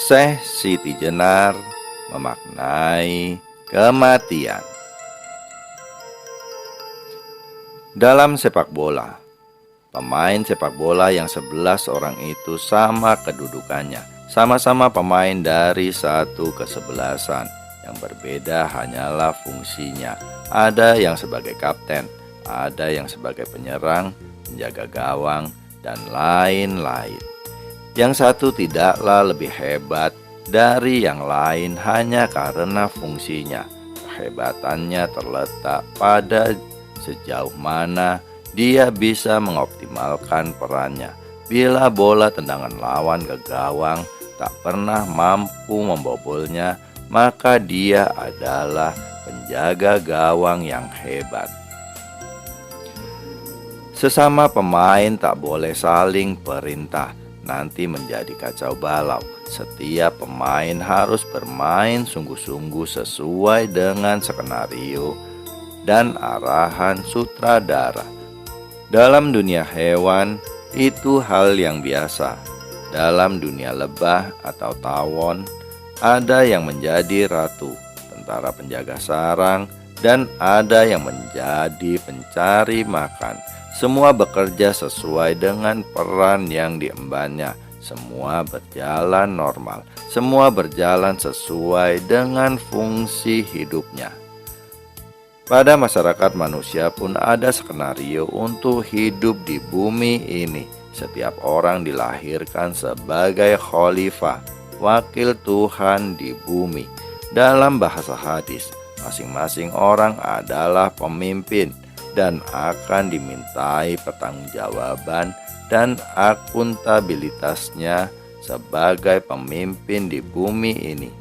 Syekh Siti Jenar memaknai kematian. Dalam sepak bola, pemain sepak bola yang 11 orang itu sama kedudukannya, sama-sama pemain dari satu kesebelasan. Yang berbeda hanyalah fungsinya. Ada yang sebagai kapten, ada yang sebagai penyerang, penjaga gawang, dan lain-lain. Yang satu tidaklah lebih hebat dari yang lain hanya karena fungsinya. Kehebatannya terletak pada sejauh mana dia bisa mengoptimalkan perannya. Bila bola tendangan lawan ke gawang tak pernah mampu membobolnya, maka dia adalah penjaga gawang yang hebat. Sesama pemain tak boleh saling perintah, nanti menjadi kacau balau. Setiap pemain harus bermain sungguh-sungguh sesuai dengan skenario dan arahan sutradara. Dalam dunia hewan, itu hal yang biasa. Dalam dunia lebah atau tawon, ada yang menjadi ratu, tentara penjaga sarang, dan ada yang menjadi pencari makan. Semua bekerja sesuai dengan peran yang diembannya. Semua berjalan normal. Semua berjalan sesuai dengan fungsi hidupnya. Pada masyarakat manusia pun ada skenario untuk hidup di bumi ini. Setiap orang dilahirkan sebagai khalifah, wakil Tuhan di bumi. Dalam bahasa hadis, masing-masing orang adalah pemimpin dan akan dimintai pertanggungjawaban dan akuntabilitasnya sebagai pemimpin di bumi ini.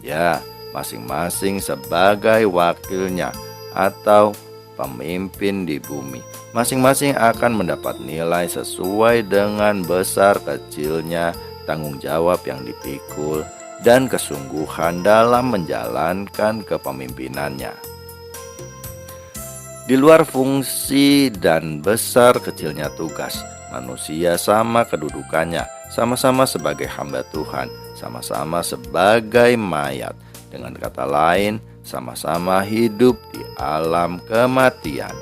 Ya, masing-masing sebagai wakilnya atau pemimpin di bumi. Masing-masing akan mendapat nilai sesuai dengan besar kecilnya tanggung jawab yang dipikul dan kesungguhan dalam menjalankan kepemimpinannya. Di luar fungsi dan besar kecilnya tugas, manusia sama kedudukannya, sama-sama sebagai hamba Tuhan, sama-sama sebagai mayat. Dengan kata lain, sama-sama hidup di alam kematian.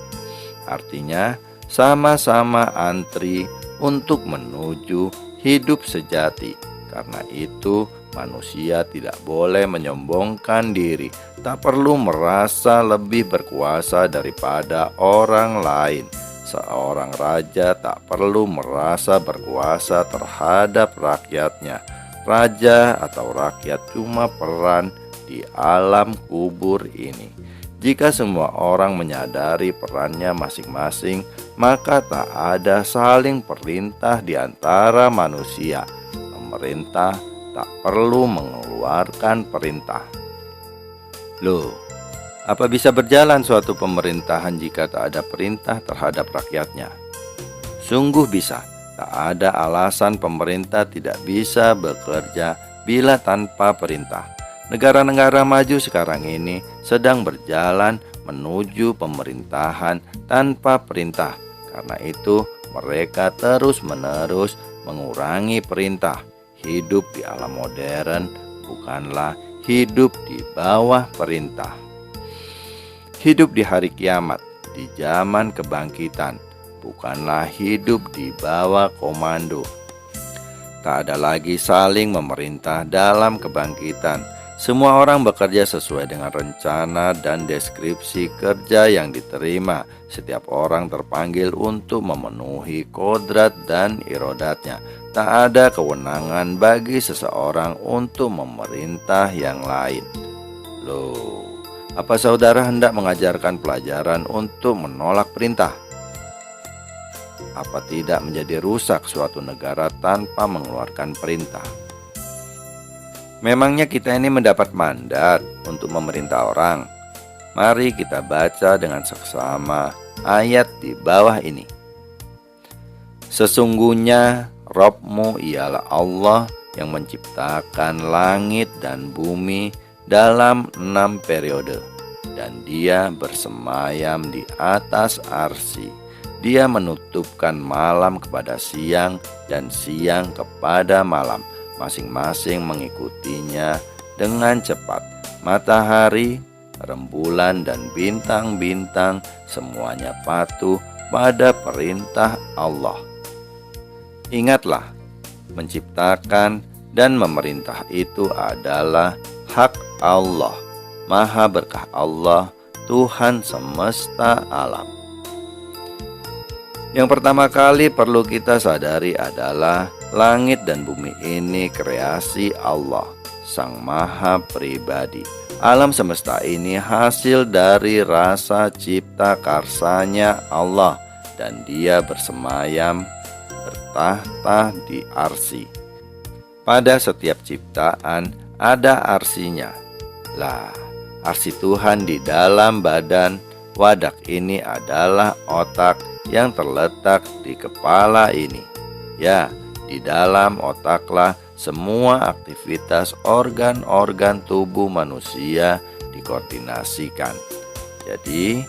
Artinya, sama-sama antri untuk menuju hidup sejati. Karena itu, manusia tidak boleh menyombongkan diri, tak perlu merasa lebih berkuasa daripada orang lain. Seorang raja tak perlu merasa berkuasa terhadap rakyatnya. Raja atau rakyat cuma peran di alam kubur ini. Jika semua orang menyadari perannya masing-masing, maka tak ada saling perintah di antara manusia. Pemerintah tak perlu mengeluarkan perintah. Loh, apa bisa berjalan suatu pemerintahan jika tak ada perintah terhadap rakyatnya? Sungguh bisa. Tak ada alasan pemerintah tidak bisa bekerja bila tanpa perintah. Negara-negara maju sekarang ini sedang berjalan menuju pemerintahan tanpa perintah. Karena itu, mereka terus-menerus mengurangi perintah. Hidup di alam modern bukanlah hidup di bawah perintah. Hidup di hari kiamat, di zaman kebangkitan, bukanlah hidup di bawah komando. Tak ada lagi saling memerintah dalam kebangkitan. Semua orang bekerja sesuai dengan rencana dan deskripsi kerja yang diterima. Setiap orang terpanggil untuk memenuhi kodrat dan irodatnya. Tak ada kewenangan bagi seseorang untuk memerintah yang lain. Loh, apa saudara hendak mengajarkan pelajaran untuk menolak perintah? Apa tidak menjadi rusak suatu negara tanpa mengeluarkan perintah? Memangnya kita ini mendapat mandat untuk memerintah orang? Mari kita baca dengan seksama ayat di bawah ini. Sesungguhnya Rabbmu ialah Allah yang menciptakan langit dan bumi dalam 6 periode, dan Dia bersemayam di atas arsy. Dia menutupkan malam kepada siang dan siang kepada malam. masing-masing mengikutinya dengan cepat. Matahari, rembulan, dan bintang-bintang semuanya patuh pada perintah Allah. Ingatlah, menciptakan dan memerintah itu adalah hak Allah, Maha Berkah Allah, Tuhan semesta alam. Yang pertama kali perlu kita sadari adalah langit dan bumi ini kreasi Allah, Sang Maha Pribadi. Alam semesta ini hasil dari rasa cipta karsanya Allah, dan Dia bersemayam bertahta di arsy. Pada setiap ciptaan ada arsinya. Lah, arsy Tuhan di dalam badan wadak ini adalah otak yang terletak di kepala ini. Ya, di dalam otaklah semua aktivitas organ-organ tubuh manusia dikoordinasikan. Jadi,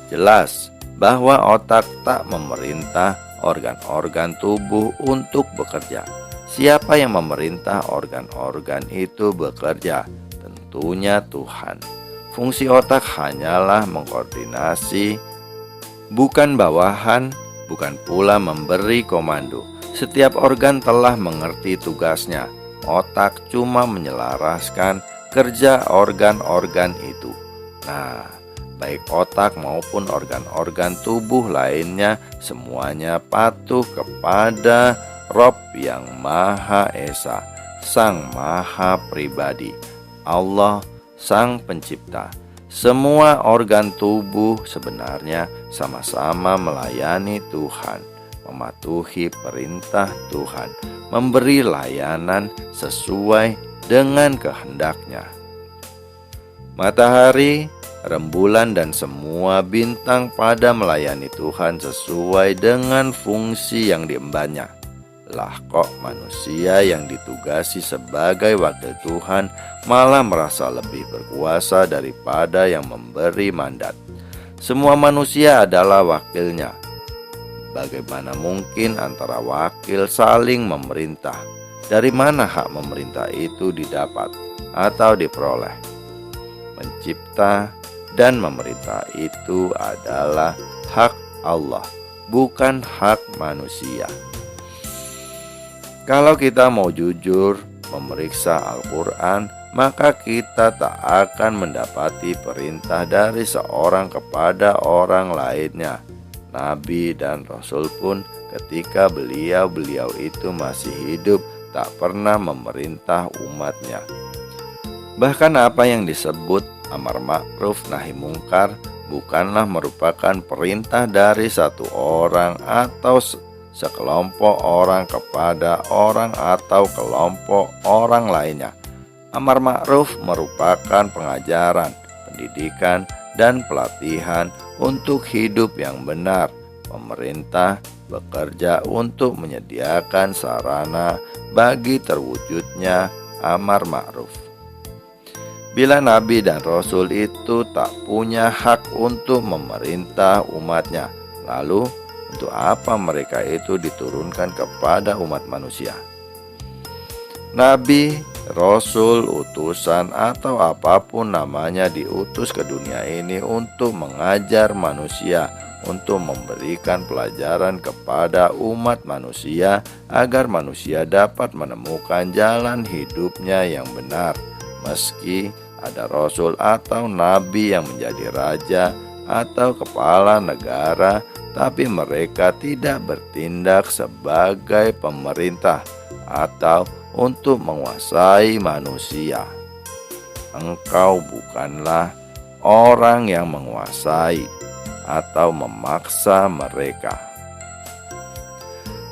jelas bahwa otak tak memerintah organ-organ tubuh untuk bekerja. Siapa yang memerintah organ-organ itu bekerja? Tentunya Tuhan. Fungsi otak hanyalah mengkoordinasi, bukan bawahan, bukan pula memberi komando. Setiap organ telah mengerti tugasnya. Otak cuma menyelaraskan kerja organ-organ itu. Nah, baik otak maupun organ-organ tubuh lainnya semuanya patuh kepada Rob yang Maha Esa, Sang Maha Pribadi, Allah Sang Pencipta. Semua organ tubuh sebenarnya sama-sama melayani Tuhan, mematuhi perintah Tuhan, memberi layanan sesuai dengan kehendaknya. Matahari, rembulan, dan semua bintang pada melayani Tuhan sesuai dengan fungsi yang diembannya. Lah kok manusia yang ditugasi sebagai wakil Tuhan malah merasa lebih berkuasa daripada yang memberi mandat. Semua manusia adalah wakilnya. Bagaimana mungkin antara wakil saling memerintah? Dari mana hak memerintah itu didapat atau diperoleh? Mencipta dan memerintah itu adalah hak Allah, bukan hak manusia. Kalau kita mau jujur memeriksa Al-Quran, maka kita tak akan mendapati perintah dari seorang kepada orang lainnya. Nabi dan Rasul pun ketika beliau itu masih hidup tak pernah memerintah umatnya. Bahkan apa yang disebut amar ma'ruf nahi mungkar bukanlah merupakan perintah dari satu orang atau sekelompok orang kepada orang atau kelompok orang lainnya. Amar ma'ruf merupakan pengajaran, pendidikan, dan pelatihan untuk hidup yang benar. Pemerintah bekerja untuk menyediakan sarana bagi terwujudnya amar ma'ruf. Bila Nabi dan Rasul itu tak punya hak untuk memerintah umatnya, lalu untuk apa mereka itu diturunkan kepada umat manusia? Nabi, Rasul, utusan, atau apapun namanya diutus ke dunia ini untuk mengajar manusia, untuk memberikan pelajaran kepada umat manusia agar manusia dapat menemukan jalan hidupnya yang benar. Meski ada Rasul atau Nabi yang menjadi raja atau kepala negara, tapi mereka tidak bertindak sebagai pemerintah atau untuk menguasai manusia. Engkau bukanlah orang yang menguasai atau memaksa mereka.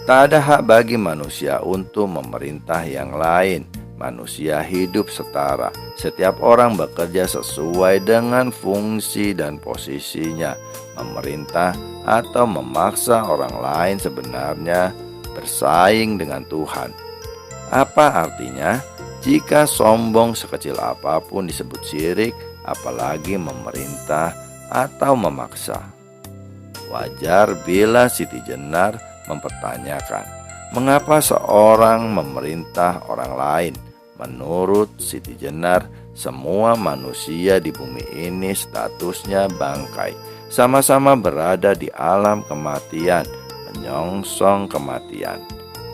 Tak ada hak bagi manusia untuk memerintah yang lain. Manusia hidup setara. Setiap orang bekerja sesuai dengan fungsi dan posisinya. Memerintah atau memaksa orang lain sebenarnya bersaing dengan Tuhan. Apa artinya? Jika sombong sekecil apapun disebut syirik, apalagi memerintah atau memaksa. Wajar bila Siti Jenar mempertanyakan, Mengapa seorang memerintah orang lain? Menurut Siti Jenar, semua manusia di bumi ini statusnya bangkai, sama-sama berada di alam kematian, menyongsong kematian.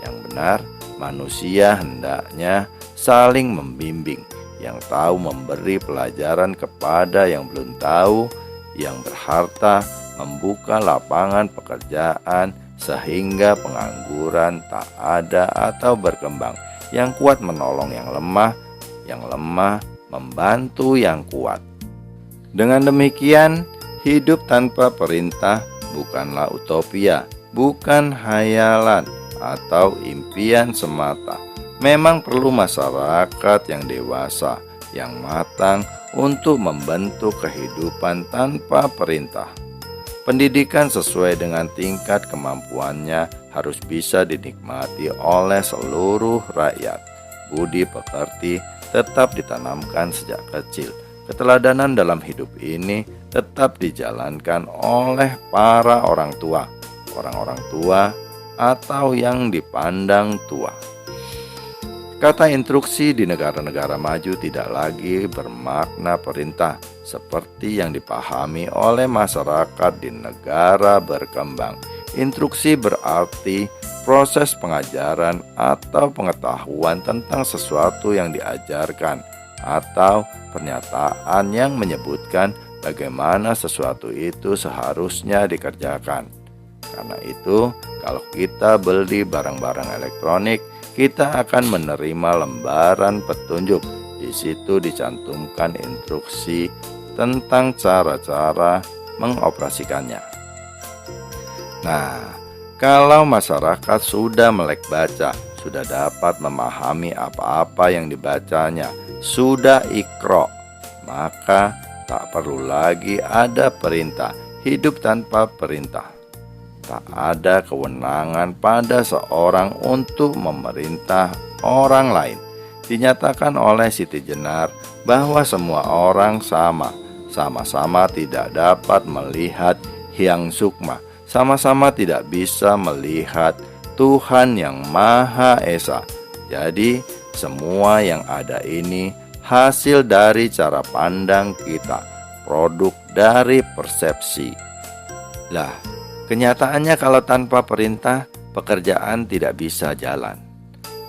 Yang benar, manusia hendaknya saling membimbing, yang tahu memberi pelajaran kepada yang belum tahu, yang berharta membuka lapangan pekerjaan sehingga pengangguran tak ada atau berkembang, yang kuat menolong yang lemah membantu yang kuat. Dengan demikian, hidup tanpa perintah bukanlah utopia, bukan hayalan atau impian semata. Memang perlu masyarakat yang dewasa, yang matang untuk membentuk kehidupan tanpa perintah. Pendidikan sesuai dengan tingkat kemampuannya harus bisa dinikmati oleh seluruh rakyat. Budi pekerti tetap ditanamkan sejak kecil. Keteladanan dalam hidup ini tetap dijalankan oleh para orang tua atau yang dipandang tua. Kata instruksi di negara-negara maju tidak lagi bermakna perintah seperti yang dipahami oleh masyarakat di negara berkembang. Instruksi berarti proses pengajaran atau pengetahuan tentang sesuatu yang diajarkan, atau pernyataan yang menyebutkan bagaimana sesuatu itu seharusnya dikerjakan. Karena itu, kalau kita beli barang-barang elektronik, kita akan menerima lembaran petunjuk. Di situ dicantumkan instruksi tentang cara-cara mengoperasikannya. Nah, kalau masyarakat sudah melek baca, sudah dapat memahami apa-apa yang dibacanya, sudah iqra, maka tak perlu lagi ada perintah. Hidup tanpa perintah. Tak ada kewenangan pada seorang untuk memerintah orang lain. Dinyatakan oleh Siti Jenar bahwa semua orang sama-sama tidak dapat melihat Hyang Sukma, sama-sama tidak bisa melihat Tuhan yang Maha Esa. Jadi semua yang ada ini hasil dari cara pandang kita, produk dari persepsi. Lah, kenyataannya kalau tanpa perintah, pekerjaan tidak bisa jalan.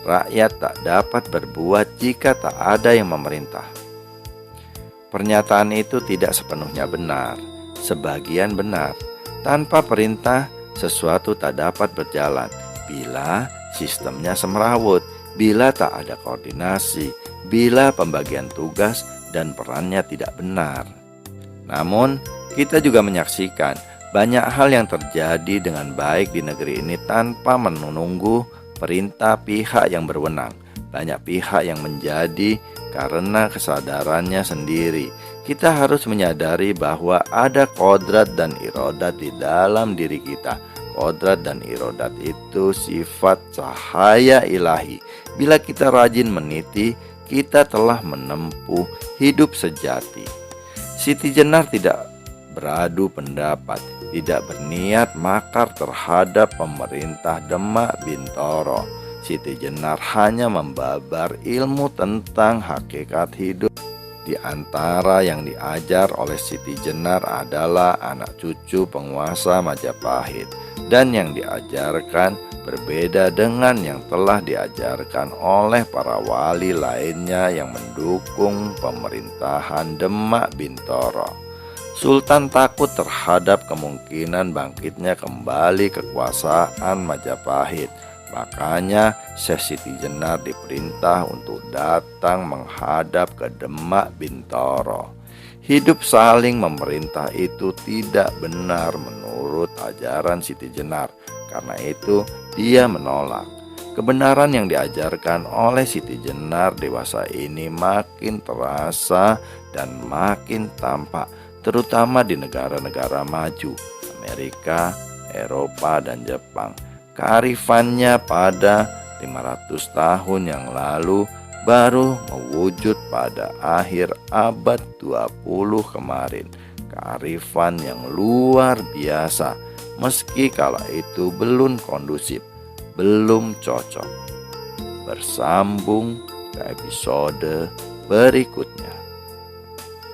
Rakyat tak dapat berbuat jika tak ada yang memerintah. Pernyataan itu tidak sepenuhnya benar, sebagian benar. Tanpa perintah, sesuatu tak dapat berjalan bila sistemnya semrawut, bila tak ada koordinasi, bila pembagian tugas dan perannya tidak benar. Namun, kita juga menyaksikan banyak hal yang terjadi dengan baik di negeri ini tanpa menunggu perintah pihak yang berwenang. Banyak pihak yang menjadi karena kesadarannya sendiri. Kita harus menyadari bahwa ada kodrat dan irodat di dalam diri kita. Kodrat dan irodat itu sifat cahaya ilahi. Bila kita rajin meniti, kita telah menempuh hidup sejati. Siti Jenar tidak beradu pendapat, tidak berniat makar terhadap pemerintah Demak Bintoro. Siti Jenar hanya membabar ilmu tentang hakikat hidup. Di antara yang diajar oleh Siti Jenar adalah anak cucu penguasa Majapahit, dan yang diajarkan berbeda dengan yang telah diajarkan oleh para wali lainnya yang mendukung pemerintahan Demak Bintoro. Sultan takut terhadap kemungkinan bangkitnya kembali kekuasaan Majapahit. Makanya Syekh Siti Jenar diperintah untuk datang menghadap ke Demak Bintoro. Hidup saling memerintah itu tidak benar menurut ajaran Siti Jenar. Karena itu dia menolak. Kebenaran yang diajarkan oleh Siti Jenar dewasa ini makin terasa dan makin tampak, terutama di negara-negara maju, Amerika, Eropa, dan Jepang. Kearifannya pada 500 tahun yang lalu baru mewujud pada akhir abad 20 kemarin. Kearifan yang luar biasa, meski kala itu belum kondusif, belum cocok. Bersambung ke episode berikutnya.